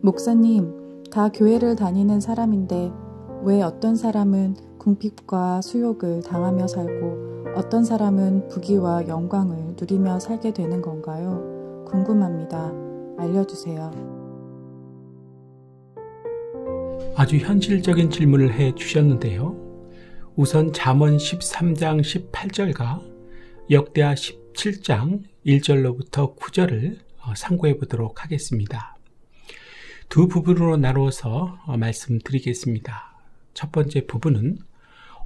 목사님, 다 교회를 다니는 사람인데 왜 어떤 사람은 궁핍과 수욕을 당하며 살고 어떤 사람은 부귀와 영광을 누리며 살게 되는 건가요? 궁금합니다. 알려주세요. 아주 현실적인 질문을 해 주셨는데요. 우선 잠언 13장 18절과 역대하 17장 1절로부터 9절을 상고해 보도록 하겠습니다. 두 부분으로 나누어서 말씀드리겠습니다. 첫 번째 부분은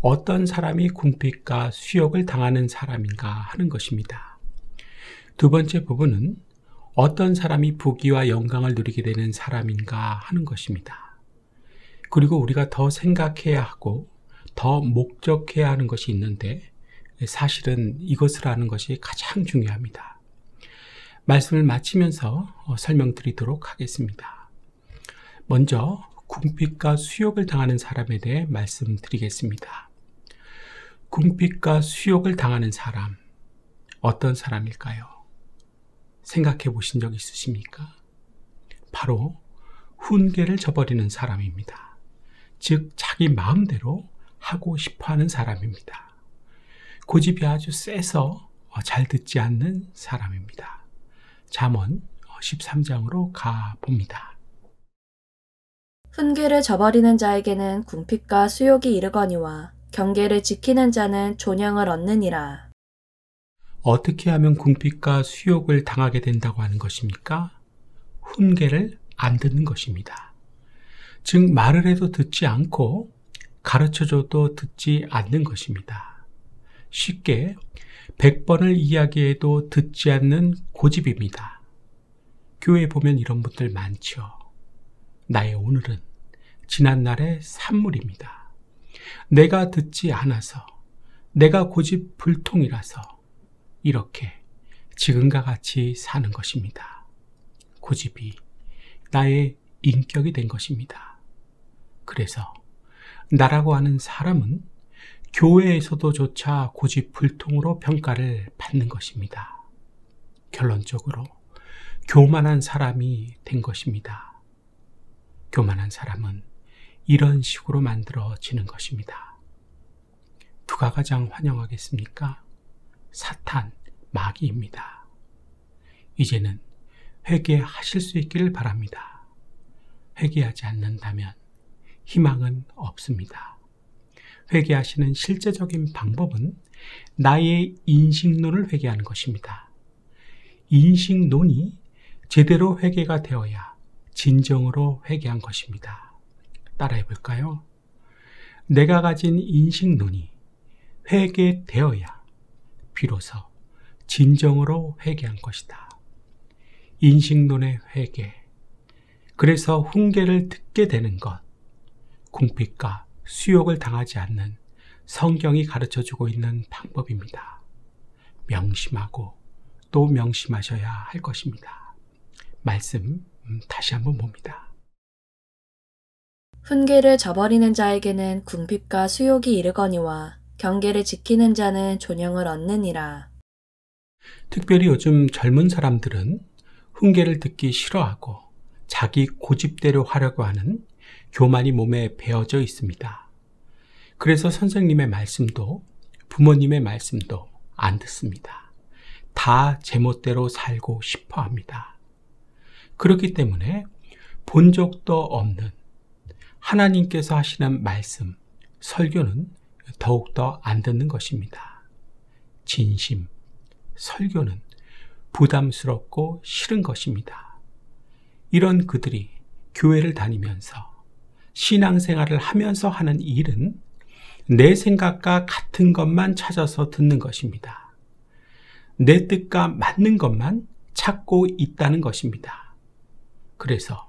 어떤 사람이 궁핍과 수욕을 당하는 사람인가 하는 것입니다. 두 번째 부분은 어떤 사람이 부귀와 영광을 누리게 되는 사람인가 하는 것입니다. 그리고 우리가 더 생각해야 하고 더 목적해야 하는 것이 있는데 사실은 이것을 아는 것이 가장 중요합니다. 말씀을 마치면서 설명드리도록 하겠습니다. 먼저 궁핍과 수욕을 당하는 사람에 대해 말씀드리겠습니다. 궁핍과 수욕을 당하는 사람, 어떤 사람일까요? 생각해 보신 적 있으십니까? 바로 훈계를 저버리는 사람입니다. 즉 자기 마음대로 하고 싶어하는 사람입니다. 고집이 아주 세서 잘 듣지 않는 사람입니다. 잠언 13장으로 가봅니다. 훈계를 저버리는 자에게는 궁핍과 수욕이 이르거니와 경계를 지키는 자는 존영을 얻느니라. 어떻게 하면 궁핍과 수욕을 당하게 된다고 하는 것입니까? 훈계를 안 듣는 것입니다. 즉 말을 해도 듣지 않고 가르쳐줘도 듣지 않는 것입니다. 쉽게 100번을 이야기해도 듣지 않는 고집입니다. 교회에 보면 이런 분들 많죠. 나의 오늘은 지난날의 산물입니다. 내가 듣지 않아서, 내가 고집불통이라서 이렇게 지금과 같이 사는 것입니다. 고집이 나의 인격이 된 것입니다. 그래서 나라고 하는 사람은 교회에서도 조차 고집불통으로 평가를 받는 것입니다. 결론적으로 교만한 사람이 된 것입니다. 교만한 사람은 이런 식으로 만들어지는 것입니다. 누가 가장 환영하겠습니까? 사탄, 마귀입니다. 이제는 회개하실 수 있기를 바랍니다. 회개하지 않는다면 희망은 없습니다. 회개하시는 실제적인 방법은 나의 인식론을 회개하는 것입니다. 인식론이 제대로 회개가 되어야 진정으로 회개한 것입니다. 따라해 볼까요? 내가 가진 인식론이 회개되어야 비로소 진정으로 회개한 것이다. 인식론의 회개. 그래서 훈계를 듣게 되는 것. 궁핍과 수욕을 당하지 않는 성경이 가르쳐주고 있는 방법입니다. 명심하고 또 명심하셔야 할 것입니다. 말씀 다시 한번 봅니다. 훈계를 저버리는 자에게는 궁핍과 수욕이 이르거니와 경계를 지키는 자는 존영을 얻느니라. 특별히 요즘 젊은 사람들은 훈계를 듣기 싫어하고 자기 고집대로 하려고 하는 교만이 몸에 배어져 있습니다. 그래서 선생님의 말씀도 부모님의 말씀도 안 듣습니다. 다 제멋대로 살고 싶어 합니다. 그렇기 때문에 본 적도 없는 하나님께서 하시는 말씀, 설교는 더욱더 안 듣는 것입니다. 진심, 설교는 부담스럽고 싫은 것입니다. 이런 그들이 교회를 다니면서 신앙생활을 하면서 하는 일은 내 생각과 같은 것만 찾아서 듣는 것입니다. 내 뜻과 맞는 것만 찾고 있다는 것입니다. 그래서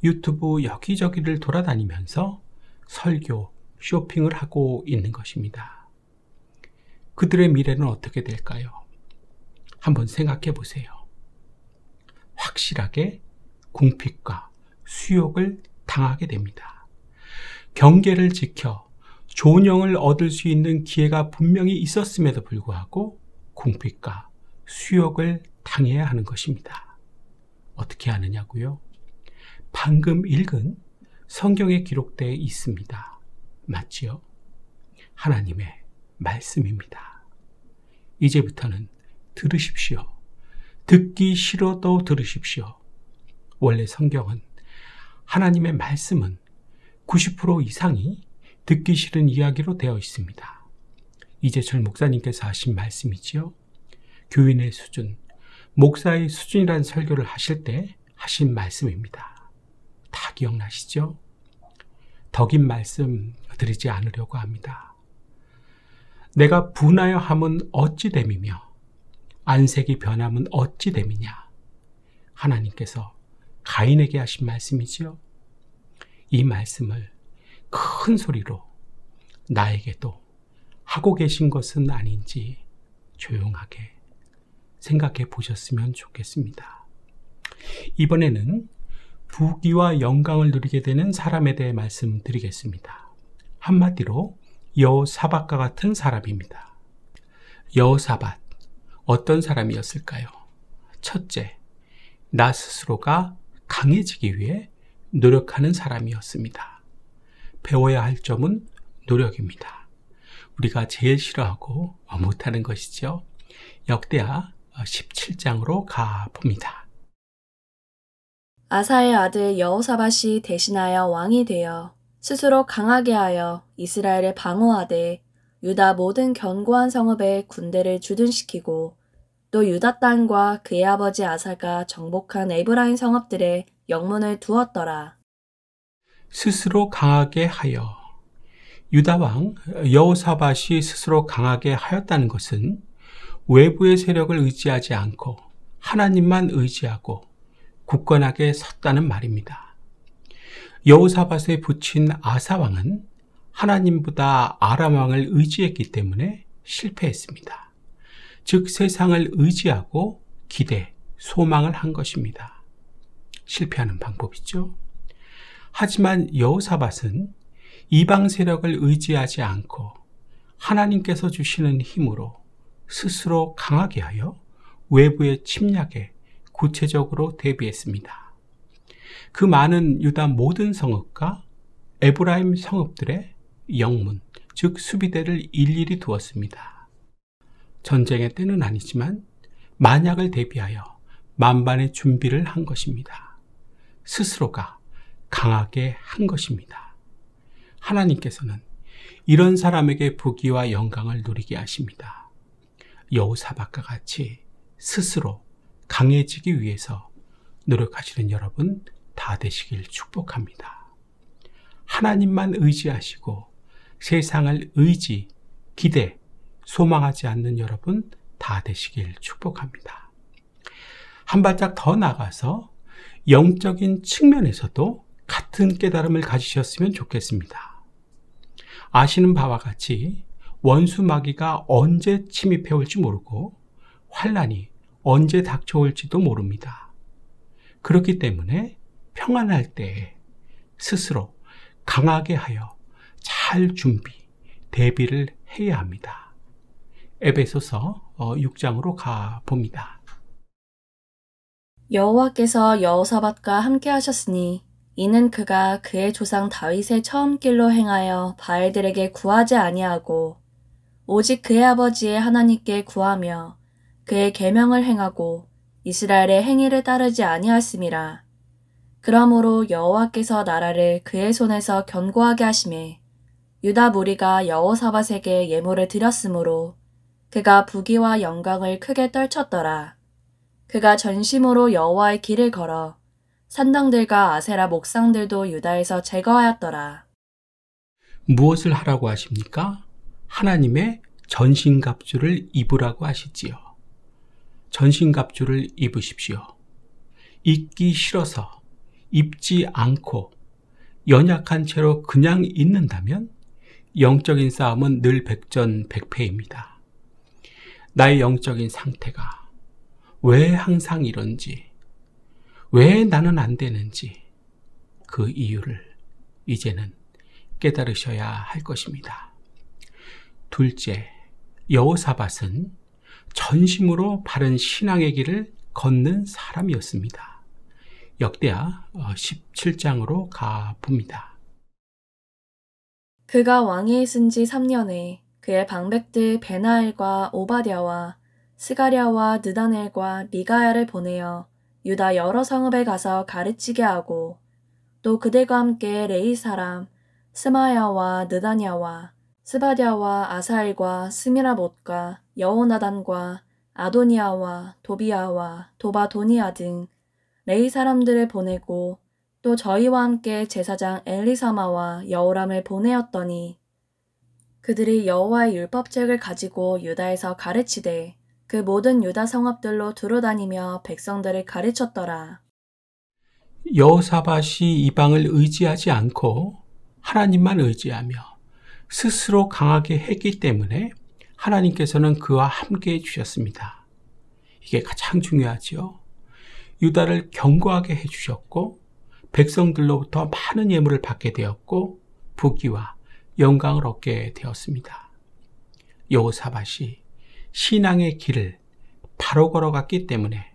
유튜브 여기저기를 돌아다니면서 설교, 쇼핑을 하고 있는 것입니다. 그들의 미래는 어떻게 될까요? 한번 생각해 보세요. 확실하게 궁핍과 수욕을 당하게 됩니다. 경계를 지켜 존영을 얻을 수 있는 기회가 분명히 있었음에도 불구하고 궁핍과 수욕을 당해야 하는 것입니다. 어떻게 하느냐고요? 방금 읽은 성경에 기록되어 있습니다. 맞지요? 하나님의 말씀입니다. 이제부터는 들으십시오. 듣기 싫어도 들으십시오. 원래 성경은 하나님의 말씀은 90% 이상이 듣기 싫은 이야기로 되어 있습니다. 이재철 목사님께서 하신 말씀이지요. 교인의 수준, 목사의 수준이라는 설교를 하실 때 하신 말씀입니다. 다 기억나시죠? 더 긴 말씀 드리지 않으려고 합니다. 내가 분하여 함은 어찌 됨이며 안색이 변함은 어찌 됨이냐. 하나님께서 가인에게 하신 말씀이지요. 이 말씀을 큰 소리로 나에게도 하고 계신 것은 아닌지 조용하게 생각해 보셨으면 좋겠습니다. 이번에는 부귀와 영광을 누리게 되는 사람에 대해 말씀드리겠습니다. 한마디로 여호사밧과 같은 사람입니다. 여호사밧, 어떤 사람이었을까요? 첫째, 나 스스로가 강해지기 위해 노력하는 사람이었습니다. 배워야 할 점은 노력입니다. 우리가 제일 싫어하고 못하는 것이죠. 역대하 17장으로 가봅니다. 아사의 아들 여호사밧이 대신하여 왕이 되어 스스로 강하게 하여 이스라엘을 방어하되 유다 모든 견고한 성읍에 군대를 주둔시키고 또 유다 땅과 그의 아버지 아사가 정복한 에브라임 성읍들에 영문을 두었더라. 스스로 강하게 하여. 유다 왕 여호사밧이 스스로 강하게 하였다는 것은 외부의 세력을 의지하지 않고 하나님만 의지하고 굳건하게 섰다는 말입니다. 여호사밧에 붙인 아사 왕은 하나님보다 아람 왕을 의지했기 때문에 실패했습니다. 즉 세상을 의지하고 기대, 소망을 한 것입니다. 실패하는 방법이죠. 하지만 여호사밧은 이방 세력을 의지하지 않고 하나님께서 주시는 힘으로 스스로 강하게 하여 외부의 침략에 구체적으로 대비했습니다. 그 많은 유다 모든 성읍과 에브라임 성읍들의 영문, 즉 수비대를 일일이 두었습니다. 전쟁의 때는 아니지만 만약을 대비하여 만반의 준비를 한 것입니다. 스스로가 강하게 한 것입니다. 하나님께서는 이런 사람에게 부귀와 영광을 누리게 하십니다. 여호사밧과 같이 스스로 강해지기 위해서 노력하시는 여러분 다 되시길 축복합니다. 하나님만 의지하시고 세상을 의지, 기대, 소망하지 않는 여러분 다 되시길 축복합니다. 한 발짝 더 나가서 영적인 측면에서도 같은 깨달음을 가지셨으면 좋겠습니다. 아시는 바와 같이 원수 마귀가 언제 침입해 올지 모르고 환난이 언제 닥쳐올지도 모릅니다. 그렇기 때문에 평안할 때에 스스로 강하게 하여 잘 준비, 대비를 해야 합니다. 에베소서 6장으로 가봅니다. 여호와께서 여호사밧과 함께 하셨으니 이는 그가 그의 조상 다윗의 처음 길로 행하여 바알들에게 구하지 아니하고 오직 그의 아버지의 하나님께 구하며 그의 계명을 행하고 이스라엘의 행위를 따르지 아니하였음이라. 그러므로 여호와께서 나라를 그의 손에서 견고하게 하시매 유다 무리가 여호사밧에게 예물을 드렸으므로 그가 부귀와 영광을 크게 떨쳤더라. 그가 전심으로 여호와의 길을 걸어 산당들과 아세라 목상들도 유다에서 제거하였더라. 무엇을 하라고 하십니까? 하나님의 전신갑주를 입으라고 하시지요. 전신갑주를 입으십시오. 입기 싫어서 입지 않고 연약한 채로 그냥 있는다면 영적인 싸움은 늘 백전백패입니다. 나의 영적인 상태가 왜 항상 이런지, 왜 나는 안 되는지 그 이유를 이제는 깨달으셔야 할 것입니다. 둘째, 여호사밧은 전심으로 바른 신앙의 길을 걷는 사람이었습니다. 역대하 17장으로 가봅니다. 그가 왕위에 있은 지 3년에 그의 방백들 베나엘과 오바댜와 스가랴와 느다넬과 미가야를 보내어 유다 여러 성읍에 가서 가르치게 하고 또 그들과 함께 레이 사람 스마야와 느다냐와 스바랴와 아사엘과 스미라봇과 여호나단과 아도니아와 도비아와 도바도니아 등 레이 사람들을 보내고 또 저희와 함께 제사장 엘리사마와 여호람을 보내었더니 그들이 여호와의 율법책을 가지고 유다에서 가르치되 그 모든 유다 성읍들로 두루다니며 백성들을 가르쳤더라. 여호사밧이 이방을 의지하지 않고 하나님만 의지하며 스스로 강하게 했기 때문에 하나님께서는 그와 함께 해주셨습니다. 이게 가장 중요하지요. 유다를 견고하게 해주셨고 백성들로부터 많은 예물을 받게 되었고 부귀와 영광을 얻게 되었습니다. 여호사밧이 신앙의 길을 바로 걸어갔기 때문에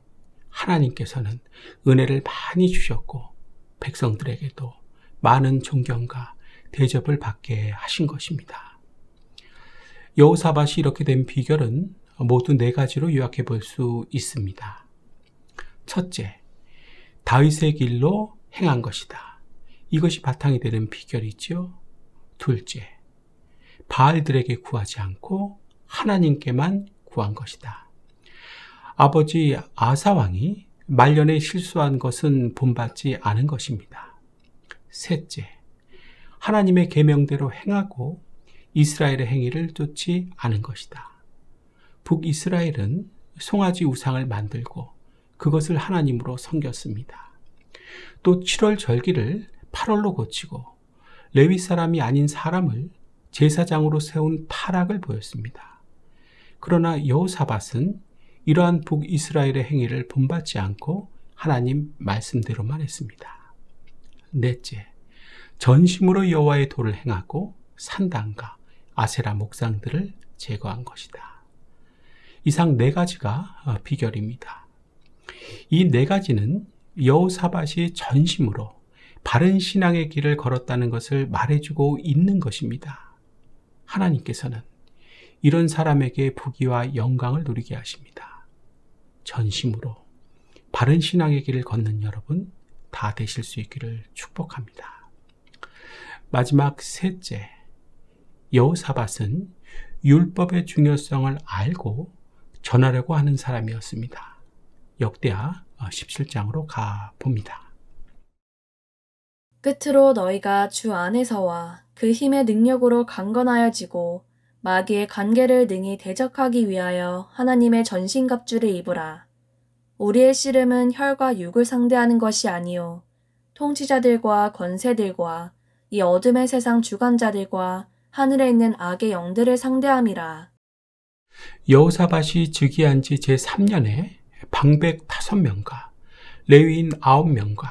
하나님께서는 은혜를 많이 주셨고 백성들에게도 많은 존경과 대접을 받게 하신 것입니다. 여호사밧이 이렇게 된 비결은 모두 4가지로 요약해 볼 수 있습니다. 첫째, 다윗의 길로 행한 것이다. 이것이 바탕이 되는 비결이죠. 둘째, 바알들에게 구하지 않고 하나님께만 구한 것이다. 아버지 아사 왕이 말년에 실수한 것은 본받지 않은 것입니다. 셋째, 하나님의 계명대로 행하고 이스라엘의 행위를 쫓지 않은 것이다. 북이스라엘은 송아지 우상을 만들고 그것을 하나님으로 섬겼습니다. 또 7월 절기를 8월로 고치고 레위 사람이 아닌 사람을 제사장으로 세운 타락을 보였습니다. 그러나 여호사밧은 이러한 북이스라엘의 행위를 본받지 않고 하나님 말씀대로만 했습니다. 넷째, 전심으로 여호와의 도를 행하고 산당과 아세라 목상들을 제거한 것이다. 이상 4가지가 비결입니다. 이 4가지는 여호사밧이 전심으로 바른 신앙의 길을 걸었다는 것을 말해주고 있는 것입니다. 하나님께서는 이런 사람에게 부귀와 영광을 누리게 하십니다. 전심으로 바른 신앙의 길을 걷는 여러분 다 되실 수 있기를 축복합니다. 마지막 셋째, 여호사밧은 율법의 중요성을 알고 전하려고 하는 사람이었습니다. 역대하 17장으로 가봅니다. 끝으로 너희가 주 안에서와 그 힘의 능력으로 강건하여지고 마귀의 관계를 능히 대적하기 위하여 하나님의 전신갑주를 입으라. 우리의 씨름은 혈과 육을 상대하는 것이 아니요 통치자들과 권세들과 이 어둠의 세상 주관자들과 하늘에 있는 악의 영들을 상대함이라. 여호사밧이 즉위한 지 제3년에 방백 5명과 레위인 9명과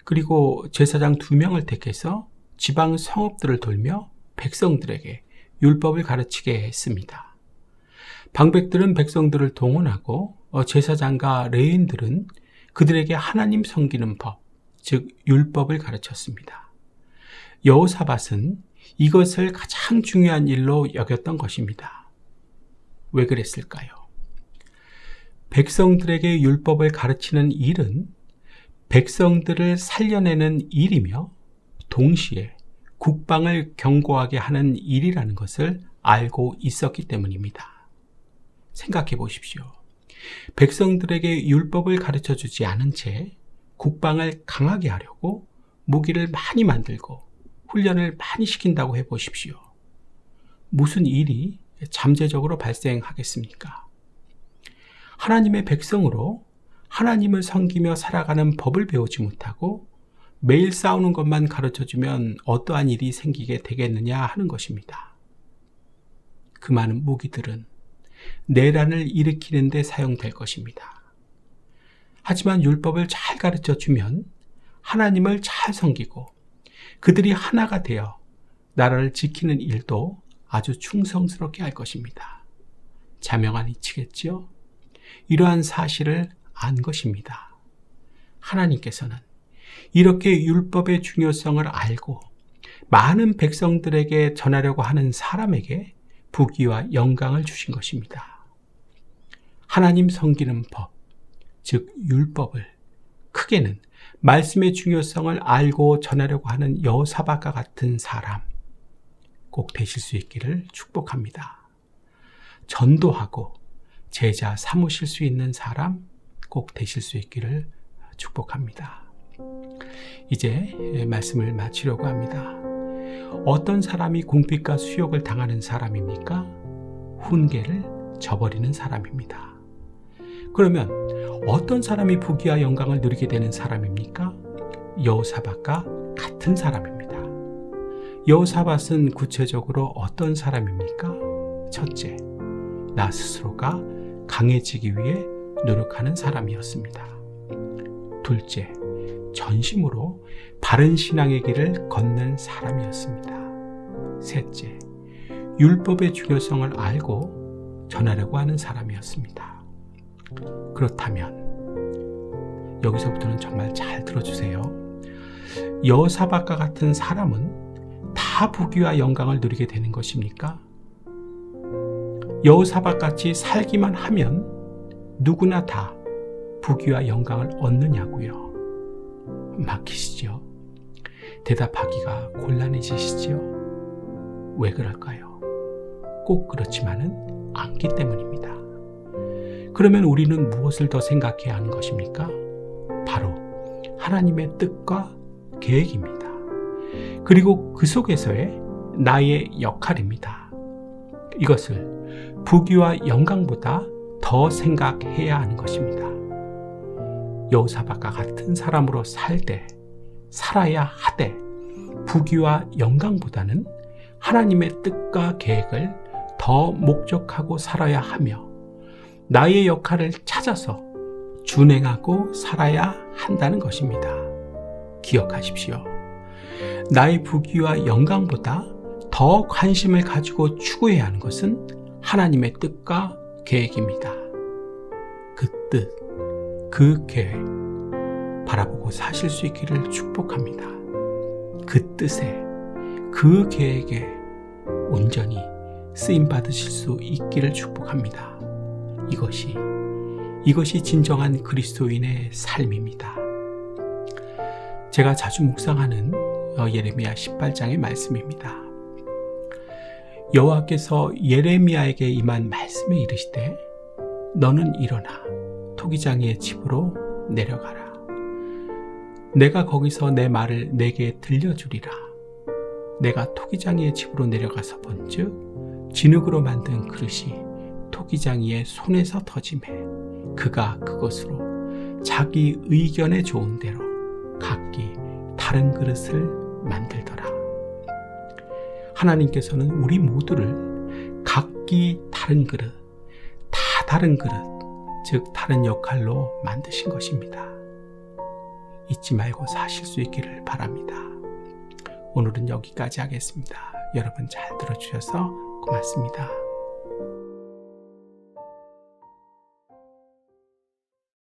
그리고 제사장 2명을 택해서 지방 성읍들을 돌며 백성들에게 율법을 가르치게 했습니다. 방백들은 백성들을 동원하고 제사장과 레위인들은 그들에게 하나님 섬기는 법, 즉 율법을 가르쳤습니다. 여호사밧은 이것을 가장 중요한 일로 여겼던 것입니다. 왜 그랬을까요? 백성들에게 율법을 가르치는 일은 백성들을 살려내는 일이며 동시에 국방을 견고하게 하는 일이라는 것을 알고 있었기 때문입니다. 생각해 보십시오. 백성들에게 율법을 가르쳐 주지 않은 채 국방을 강하게 하려고 무기를 많이 만들고 훈련을 많이 시킨다고 해보십시오. 무슨 일이 잠재적으로 발생하겠습니까? 하나님의 백성으로 하나님을 섬기며 살아가는 법을 배우지 못하고 매일 싸우는 것만 가르쳐주면 어떠한 일이 생기게 되겠느냐 하는 것입니다. 그 많은 무기들은 내란을 일으키는 데 사용될 것입니다. 하지만 율법을 잘 가르쳐주면 하나님을 잘 섬기고 그들이 하나가 되어 나라를 지키는 일도 아주 충성스럽게 할 것입니다. 자명한 이치겠지요? 이러한 사실을 안 것입니다. 하나님께서는 이렇게 율법의 중요성을 알고 많은 백성들에게 전하려고 하는 사람에게 부귀와 영광을 주신 것입니다. 하나님 섬기는 법, 즉 율법을 크게는 말씀의 중요성을 알고 전하려고 하는 여호사밧과 같은 사람 꼭 되실 수 있기를 축복합니다. 전도하고 제자 삼으실 수 있는 사람 꼭 되실 수 있기를 축복합니다. 이제 말씀을 마치려고 합니다. 어떤 사람이 궁핍과 수욕을 당하는 사람입니까? 훈계를 저버리는 사람입니다. 그러면 어떤 사람이 부귀와 영광을 누리게 되는 사람입니까? 여호사밧과 같은 사람입니다. 여호사밧은 구체적으로 어떤 사람입니까? 첫째, 나 스스로가 강해지기 위해 노력하는 사람이었습니다. 둘째, 전심으로 바른 신앙의 길을 걷는 사람이었습니다. 셋째, 율법의 중요성을 알고 전하려고 하는 사람이었습니다. 그렇다면 여기서부터는 정말 잘 들어주세요. 여호사밧과 같은 사람은 다 부귀와 영광을 누리게 되는 것입니까? 여호사밧같이 살기만 하면 누구나 다 부귀와 영광을 얻느냐고요? 막히시죠? 대답하기가 곤란해지시죠? 왜 그럴까요? 꼭 그렇지만은 않기 때문입니다. 그러면 우리는 무엇을 더 생각해야 하는 것입니까? 바로 하나님의 뜻과 계획입니다. 그리고 그 속에서의 나의 역할입니다. 이것을 부귀와 영광보다 더 생각해야 하는 것입니다. 여호사밧과 같은 사람으로 살아야 하되 부귀와 영광보다는 하나님의 뜻과 계획을 더 목적하고 살아야 하며 나의 역할을 찾아서 준행하고 살아야 한다는 것입니다. 기억하십시오. 나의 부귀와 영광보다 더 관심을 가지고 추구해야 하는 것은 하나님의 뜻과 계획입니다. 그 뜻, 그 계획 바라보고 사실 수 있기를 축복합니다. 그 뜻에, 그 계획에 온전히 쓰임받으실 수 있기를 축복합니다. 이것이 진정한 그리스도인의 삶입니다. 제가 자주 묵상하는 예레미야 18장의 말씀입니다. 여호와께서 예레미야에게 임한 말씀에 이르시되 너는 일어나 토기장이의 집으로 내려가라. 내가 거기서 내 말을 내게 들려주리라. 내가 토기장이의 집으로 내려가서 본즉 진흙으로 만든 그릇이 토기장이의 손에서 터지매 그가 그것으로 자기 의견에 좋은 대로 각기 다른 그릇을 만들더라. 하나님께서는 우리 모두를 각기 다른 그릇, 다 다른 그릇, 즉 다른 역할로 만드신 것입니다. 잊지 말고 사실 수 있기를 바랍니다. 오늘은 여기까지 하겠습니다. 여러분 잘 들어주셔서 고맙습니다.